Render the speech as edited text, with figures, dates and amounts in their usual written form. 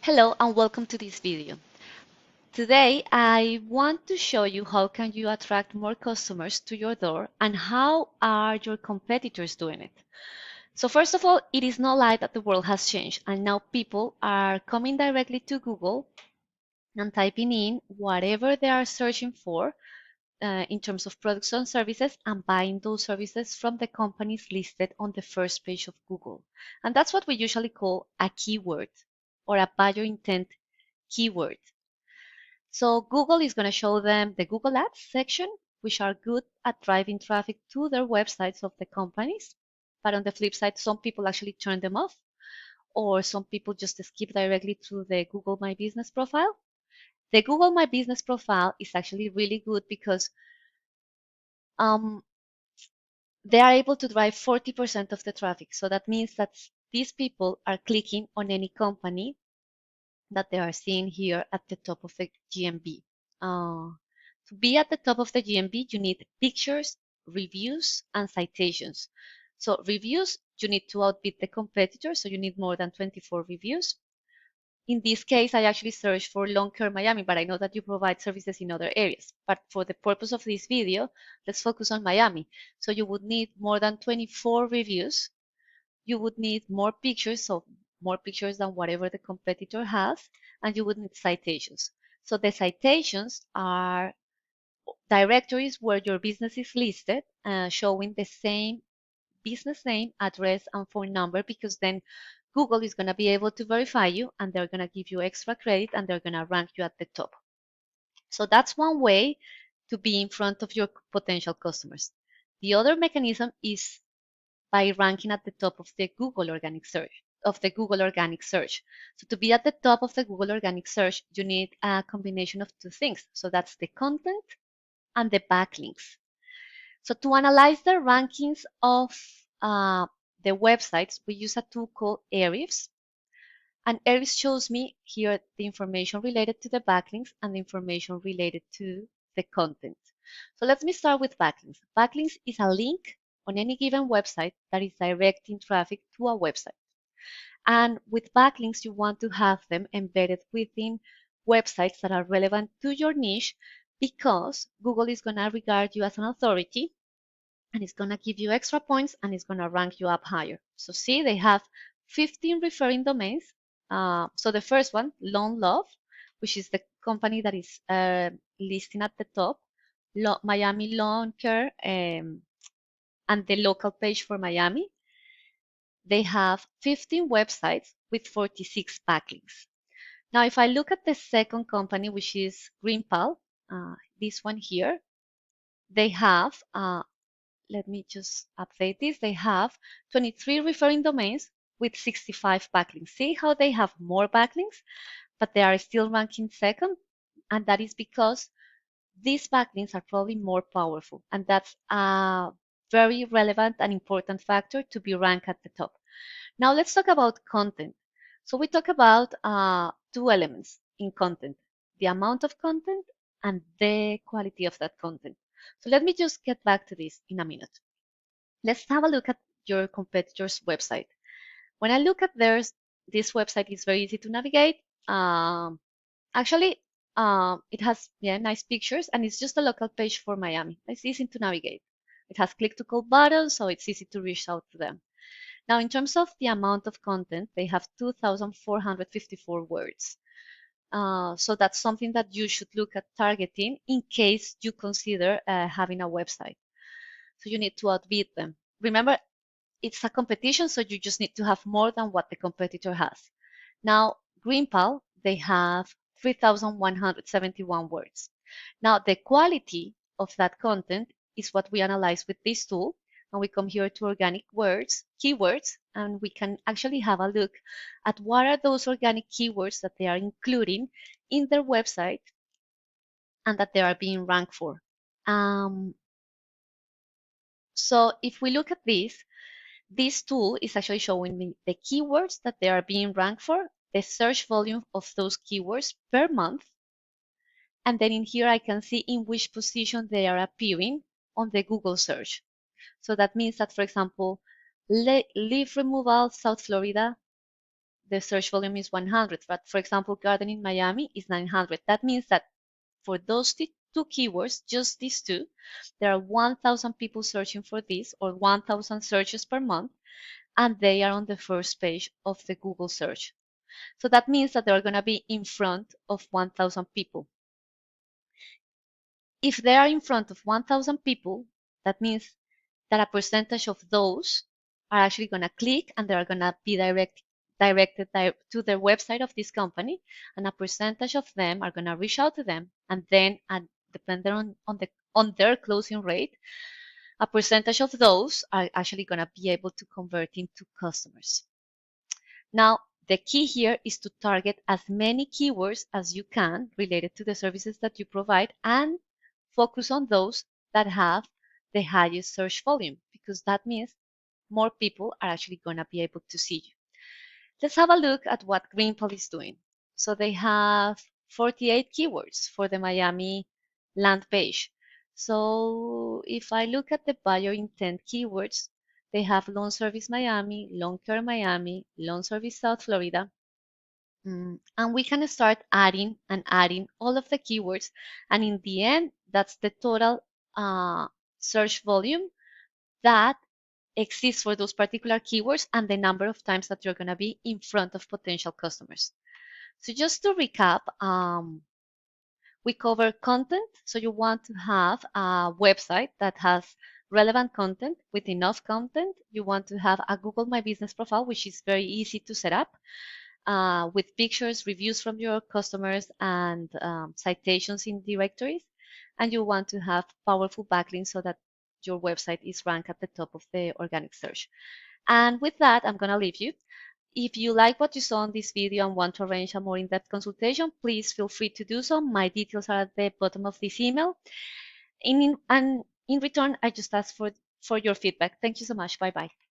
Hello and welcome to this video. Today I want to show you how can you attract more customers to your door and how are your competitors doing it. So first of all, it is no lie that the world has changed and now people are coming directly to Google and typing in whatever they are searching for in terms of products and services and buying those services from the companies listed on the first page of Google. And that's what we usually call a keyword or a buyer intent keyword. So Google is going to show them the Google Ads section, which are good at driving traffic to their websites of the companies. But on the flip side, some people actually turn them off, or some people just skip directly to the Google My Business profile. The Google My Business profile is actually really good because um, they are able to drive 40% of the traffic. So that means that these people are clicking on any company that they are seeing here at the top of the GMB. To be at the top of the GMB, you need pictures, reviews, and citations. So reviews, you need to outbid the competitor, so you need more than 24 reviews. In this case, I actually searched for long-term Miami, but I know that you provide services in other areas. But for the purpose of this video, let's focus on Miami. So you would need more than 24 reviews. You would need more pictures, so more pictures than whatever the competitor has, and you would need citations. So the citations are directories where your business is listed, showing the same business name, address, and phone number, because then Google is going to be able to verify you and they're going to give you extra credit and they're going to rank you at the top. So that's one way to be in front of your potential customers. The other mechanism is by ranking at the top of the Google organic search. So to be at the top of the Google organic search, you need a combination of two things. So that's the content and the backlinks. So to analyze the rankings of the websites, we use a tool called Ahrefs. And Ahrefs shows me here the information related to the backlinks and the information related to the content. So let me start with backlinks. Backlinks is a link on any given website that is directing traffic to a website. And with backlinks, you want to have them embedded within websites that are relevant to your niche because Google is going to regard you as an authority and it's going to give you extra points and it's going to rank you up higher. So see, they have 15 referring domains. So the first one, Lone Love, which is the company that is listing at the top, Miami Lawn Care, and the local page for Miami. They have 15 websites with 46 backlinks. Now, if I look at the second company, which is GreenPal, this one here, they have let me just update this. They have 23 referring domains with 65 backlinks. See how they have more backlinks, but they are still ranking second? And that is because these backlinks are probably more powerful. And that's a very relevant and important factor to be ranked at the top. Now let's talk about content. So we talk about two elements in content, the amount of content and the quality of that content. So let me just get back to this in a minute. Let's have a look at your competitor's website. When I look at theirs, this website is very easy to navigate. Actually, it has nice pictures and it's just a local page for Miami. It's easy to navigate. It has click to call buttons, so it's easy to reach out to them. Now, in terms of the amount of content, they have 2,454 words. So that's something that you should look at targeting in case you consider having a website. So you need to outbid them. Remember, it's a competition, so you just need to have more than what the competitor has. Now, GreenPal, they have 3,171 words. Now, the quality of that content is what we analyze with this tool. And we come here to organic words, keywords, and we can actually have a look at what are those organic keywords that they are including in their website and that they are being ranked for. So if we look at this tool is actually showing me the keywords that they are being ranked for, the search volume of those keywords per month, and then in here I can see in which position they are appearing on the Google search. So that means that, for example, leaf removal, South Florida, the search volume is 100, but for example, garden in Miami is 900. That means that for those two keywords, just these two, there are 1,000 people searching for this, or 1,000 searches per month, and they are on the first page of the Google search. So that means that they're going to be in front of 1,000 people. If they are in front of 1,000 people, that means that a percentage of those are actually going to click and they're going to be directed to the website of this company, and a percentage of them are going to reach out to them, and then depending on their closing rate, a percentage of those are actually going to be able to convert into customers. Now, the key here is to target as many keywords as you can related to the services that you provide, and focus on those that have the highest search volume, because that means more people are actually going to be able to see you. Let's have a look at what Greenpal is doing. So they have 48 keywords for the Miami land page. So if I look at the buyer intent keywords, they have loan service Miami, loan care Miami, loan service South Florida. And we can start adding and adding all of the keywords. And in the end, that's the total search volume that exists for those particular keywords, and the number of times that you're going to be in front of potential customers. So just to recap, we cover content. So you want to have a website that has relevant content with enough content. You want to have a Google My Business profile, which is very easy to set up, with pictures, reviews from your customers, and citations in directories. And you want to have powerful backlinks so that your website is ranked at the top of the organic search. And with that, I'm going to leave you. If you like what you saw in this video and want to arrange a more in-depth consultation, please feel free to do so. My details are at the bottom of this email. And in return, I just ask for your feedback. Thank you so much. Bye-bye.